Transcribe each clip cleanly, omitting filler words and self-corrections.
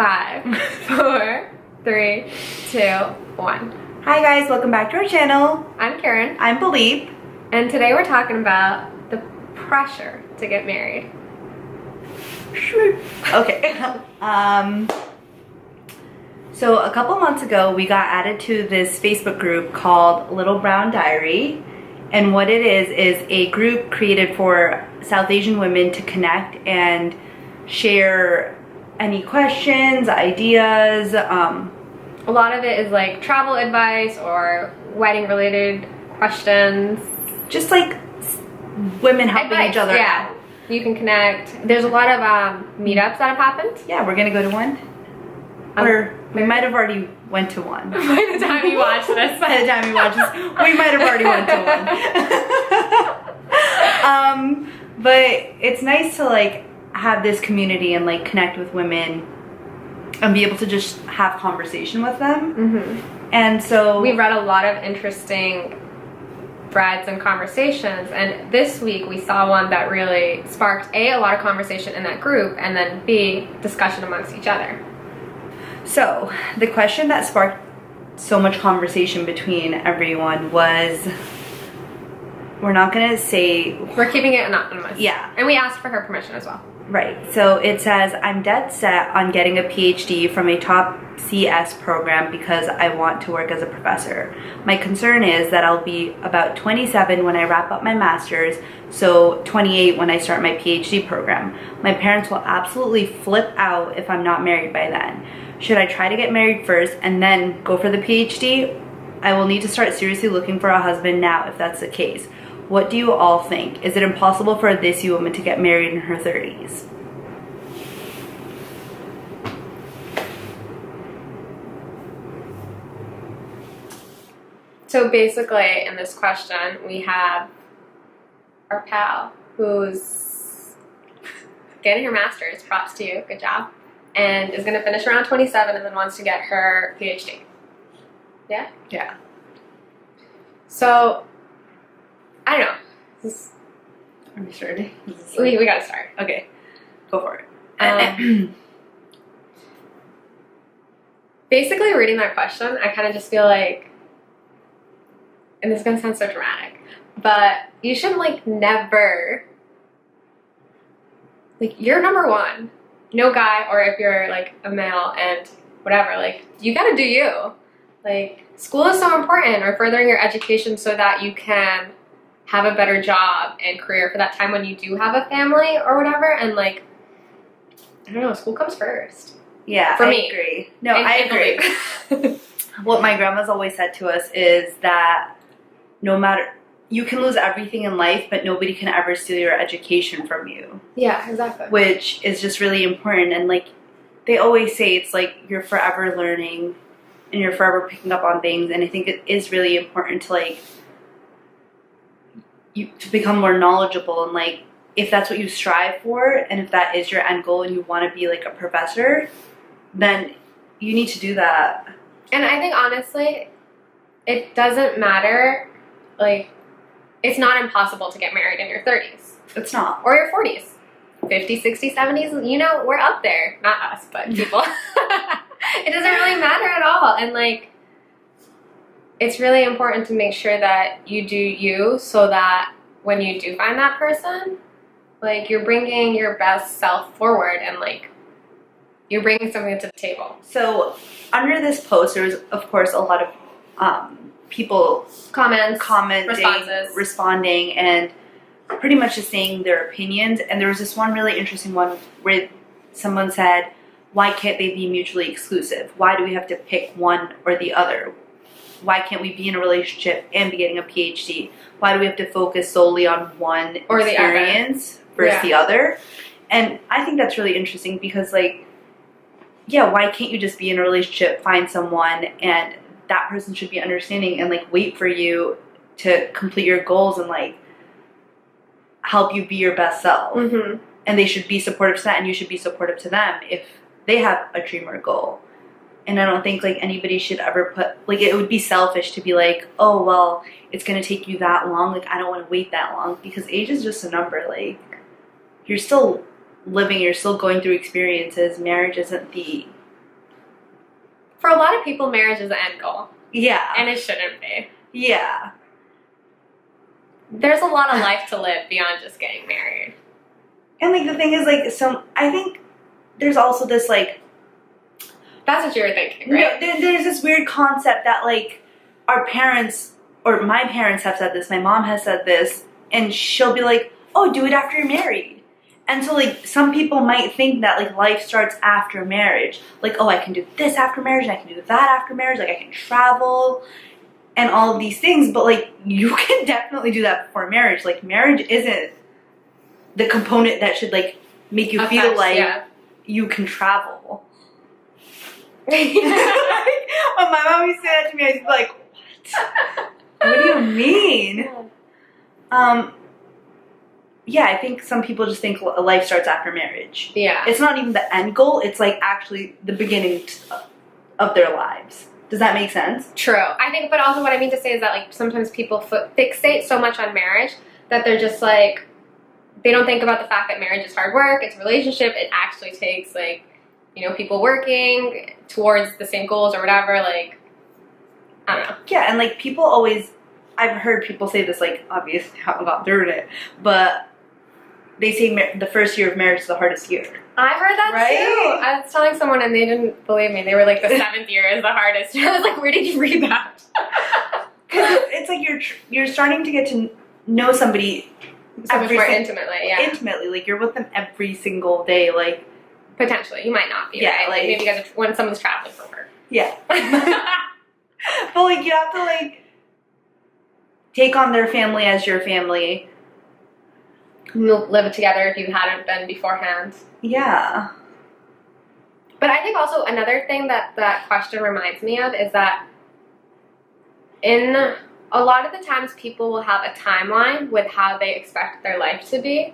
5, 4, 3, 2, 1. Hi guys, welcome back to our channel. I'm Karen. I'm Baldeep. And today we're talking about the pressure to get married. Okay. So a couple months ago, we got added to this Facebook group called Little Brown Diary. And what it is a group created for South Asian women to connect and share any questions, ideas. A lot of it is like travel advice or wedding related questions. Just like women helping Advice, each other yeah. out. You can connect. There's a lot of meetups that have happened. Yeah, we're gonna go to one. Or we might have already went to one. By the time you watch this. By the time you watch this, we might have already went to one. But it's nice to like have this community and like connect with women and be able to just have conversation with them. Mm-hmm. And so we read a lot of interesting threads and conversations, and this week we saw one that really sparked a lot of conversation in that group, and then B, discussion amongst each other. So the question that sparked so much conversation between everyone was, we're not gonna say, we're keeping it anonymous. Yeah. And we asked for her permission as well. Right. So it says, I'm dead set on getting a PhD from a top CS program because I want to work as a professor. My concern is that I'll be about 27 when I wrap up my master's, so 28 when I start my PhD program. My parents will absolutely flip out if I'm not married by then. Should I try to get married first and then go for the PhD? I will need to start seriously looking for a husband now if that's the case. What do you all think? Is it impossible for this woman to get married in her 30s? So basically, in this question, we have our pal who's getting her master's. Props to you, good job. And is going to finish around 27 and then wants to get her PhD. Yeah? Yeah. So, I don't know. Are we starting? We gotta start. Okay, go for it. Basically, reading that question, I kind of just feel like, and this is gonna sound so dramatic, but you should like never, like you're number one, no guy, or if you're like a male and whatever, like you gotta do you. Like school is so important, or furthering your education so that you can have a better job and career for that time when you do have a family or whatever. And like, I don't know, school comes first. Yeah, for I me. agree. No, I agree. What my grandma's always said to us is that no matter, you can lose everything in life, but nobody can ever steal your education from you. Yeah, exactly. Which is just really important. And like, they always say it's like you're forever learning and you're forever picking up on things. And I think it is really important to like, to become more knowledgeable, and like if that's what you strive for and if that is your end goal and you want to be like a professor, then you need to do that. And I think honestly, it doesn't matter, like it's not impossible to get married in your 30s. It's not. Or your 40s. 50s, 60s, 70s, you know, we're up there. Not us, but people. It doesn't really matter at all. And like, it's really important to make sure that you do you, so that when you do find that person, like you're bringing your best self forward and like you're bringing something to the table. So under this post, there was of course a lot of people commenting, responding, and pretty much just saying their opinions. And there was this one really interesting one where someone said, why can't they be mutually exclusive? Why do we have to pick one or the other? Why can't we be in a relationship and be getting a PhD? Why do we have to focus solely on one or experience versus the other? And I think that's really interesting because, like, yeah, why can't you just be in a relationship, find someone, and that person should be understanding and, like, wait for you to complete your goals and, like, help you be your best self. Mm-hmm. And they should be supportive to that, and you should be supportive to them if they have a dream or goal. And I don't think like anybody should ever put, like, it would be selfish to be like, oh, well, it's going to take you that long. Like, I don't want to wait that long, because age is just a number. Like, you're still living, you're still going through experiences. Marriage isn't the For a lot of people, marriage is the end goal. Yeah. And it shouldn't be. Yeah. There's a lot of life to live beyond just getting married. And, like, the thing is, like, so I think there's also this, like... That's what you were thinking, right? No, there's this weird concept that, like, our parents, or my parents have said this, my mom has said this, and she'll be like, oh, do it after you're married. And so, like, some people might think that, like, life starts after marriage. Like, oh, I can do this after marriage, and I can do that after marriage, like, I can travel, and all of these things. But, like, you can definitely do that before marriage. Like, marriage isn't the component that should, like, make you feel like you can travel. When my mom used to say that to me, I'd be like, what? What do you mean? Yeah, I think some people just think life starts after marriage. Yeah. It's not even the end goal. It's, like, actually the beginning of their lives. Does that make sense? True. I think, but also what I mean to say is that, like, sometimes people fixate so much on marriage that they're just, like, they don't think about the fact that marriage is hard work, it's a relationship, it actually takes, like, you know, people working towards the same goals or whatever, like, I don't know. Yeah, and, like, people always, I've heard people say this, like, obviously I haven't gone through it, but they say the first year of marriage is the hardest year. I've heard that too. I was telling someone and they didn't believe me. They were like, the 7th year is the hardest. I was like, where did you read that? Because it's like you're starting to get to know somebody so much more intimately, yeah. Intimately, like, you're with them every single day, like. Potentially. You might not be, yeah, right? like maybe because when someone's traveling for work. Yeah. But, like, you have to, like, take on their family as your family. Live it together if you hadn't been beforehand. Yeah. But I think also another thing that that question reminds me of is that in a lot of the times people will have a timeline with how they expect their life to be.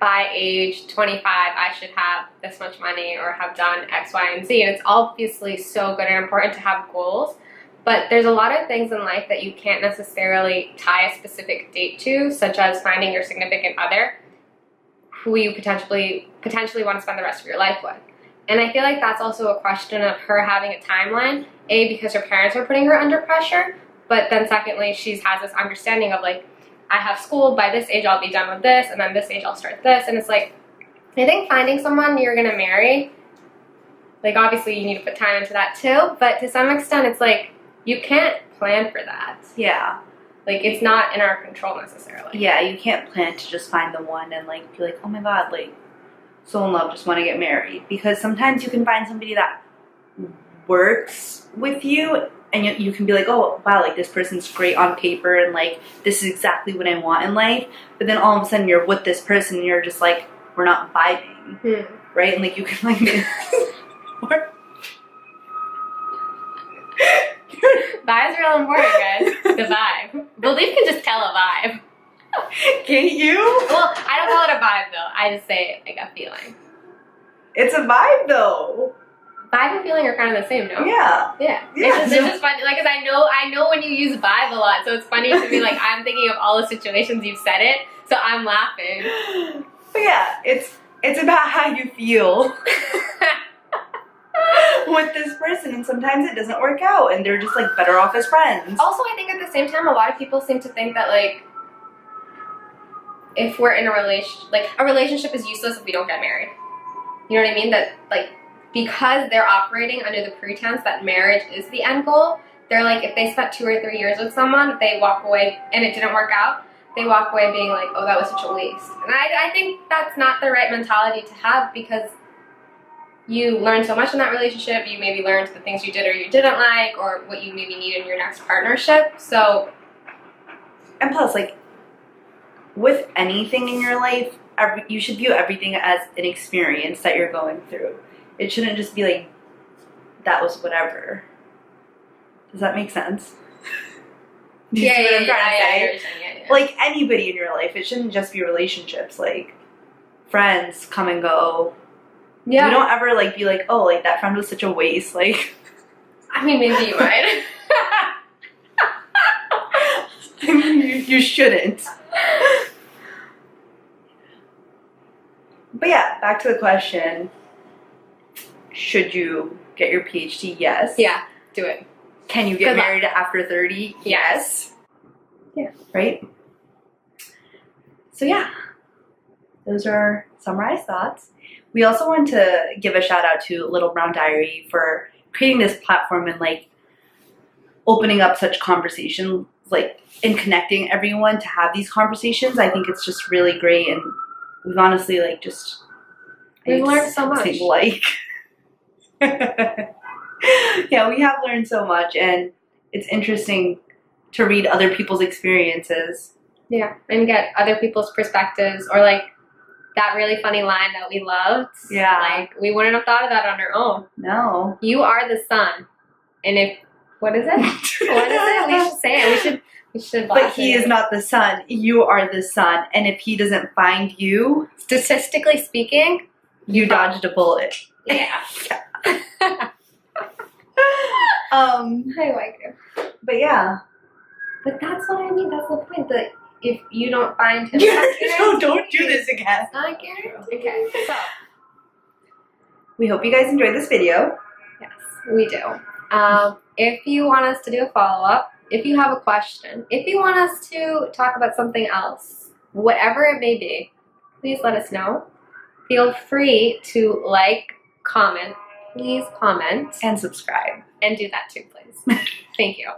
By age 25, I should have this much money or have done X, Y, and Z. And it's obviously so good and important to have goals. But there's a lot of things in life that you can't necessarily tie a specific date to, such as finding your significant other who you potentially want to spend the rest of your life with. And I feel like that's also a question of her having a timeline, A, because her parents are putting her under pressure, but then secondly, she has this understanding of, like, I have school, by this age I'll be done with this, and then this age I'll start this. And it's like, I think finding someone you're going to marry, like, obviously you need to put time into that too, but to some extent it's like, you can't plan for that. Yeah. Like, it's not in our control necessarily. Yeah, you can't plan to just find the one and, like, be like, oh my god, like, so in love, just want to get married. Because sometimes you can find somebody that works with you, and you can be like, oh, wow, like, this person's great on paper, and, like, this is exactly what I want in life. But then all of a sudden you're with this person, and you're just like, we're not vibing. Right? And, like, you can, like, Vibe's real important, guys. The vibe. Baldeep can just tell a vibe. Can't you? Well, I don't call it a vibe, though. I just say it like a feeling. It's a vibe, though. Vibe and feeling are kind of the same, no? Yeah. Yeah. It's just funny, like, because I know when you use vibe a lot, so it's funny to me, like, I'm thinking of all the situations you've said it, so I'm laughing. But yeah, it's about how you feel with this person, and sometimes it doesn't work out, and they're just, like, better off as friends. Also, I think at the same time, a lot of people seem to think that, like, if we're in a relationship is useless if we don't get married. You know what I mean? That, like, because they're operating under the pretense that marriage is the end goal, they're like, if they spent 2 or 3 years with someone, they walk away and it didn't work out, they walk away being like, oh, that was such a waste. And I think that's not the right mentality to have, because you learn so much in that relationship. You maybe learned the things you did or you didn't like, or what you maybe need in your next partnership. So, and plus, like, with anything in your life, you should view everything as an experience that you're going through. It shouldn't just be like, that was whatever. Does that make sense? Do you see what I'm trying to say? Yeah. Like, anybody in your life, it shouldn't just be relationships. Like, friends come and go. Yeah. You don't ever, like, be like, oh, like, that friend was such a waste. Like, I mean, maybe you might. I mean, you shouldn't. But yeah, back to the question. should you get your PhD? Yes. Yeah, do it. Can you get married after 30? Yes. Yeah. Right? So yeah, those are summarized thoughts. We also want to give a shout out to Little Brown Diary for creating this platform and like opening up such conversation, like, and connecting everyone to have these conversations. I think it's just really great, and we've honestly like just we've learned so much. Like, yeah, we have learned so much, and it's interesting to read other people's experiences. Yeah, and get other people's perspectives, or like that really funny line that we loved. Yeah. Like, we wouldn't have thought of that on our own. No. You are the sun. And if, what is it? What is it? We should say it. We should But he is not the sun. You are the sun. And if he doesn't find you, statistically speaking, you dodged a bullet. Yeah. I like it. But yeah. But that's what I mean. That's the point. That if you don't find him, no, don't do this again. It's not guaranteed. Okay. So we hope you guys enjoyed this video. Yes, we do. If you want us to do a follow-up, if you have a question, if you want us to talk about something else, whatever it may be, please let us know. Feel free to like, comment, please comment. And subscribe. And do that too, please. Thank you.